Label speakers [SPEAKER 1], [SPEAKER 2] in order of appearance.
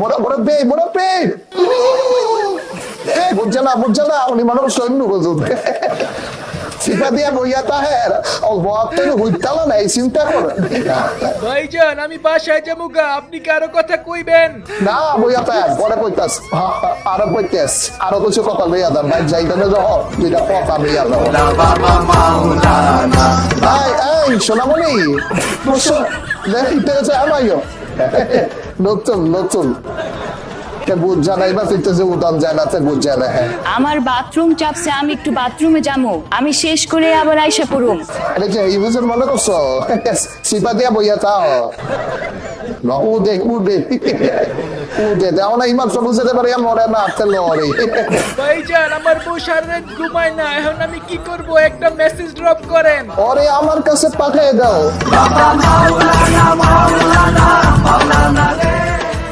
[SPEAKER 1] মুরব্বী বুঝছে না উনি মানুষ সৈন্য বুঝুন সিপা দিয়া বইয়া তাহের বক্তব্য হইতাল না এই চিন্তা করে
[SPEAKER 2] ভাইজান আমি বাসায় যাবো গা, আপনি কারো কথা কইবেন
[SPEAKER 1] না বইয়া তাহের পরে কইতাস আরো কইতাস আরো কিছু কথা লইয়া দেন ভাই যাইতে যহ দুইটা কথা লইয়া দাও এই সোনামণি আমাইও নতুন
[SPEAKER 3] আমার বাথরুম চাপছে, আমি একটু বাথরুমে যাবো, আমি শেষ করে আবার আইসা পড়ুম।
[SPEAKER 1] মনে করছো সিপা দিয়া বইয়া তাও
[SPEAKER 2] ভাইজান আমার বউ সারা রাত ঘুমায় না, এখন আমি কি করব? একটা মেসেজ ড্রপ করেন।
[SPEAKER 1] ওরে আমার কাছে পাঠিয়ে দাও।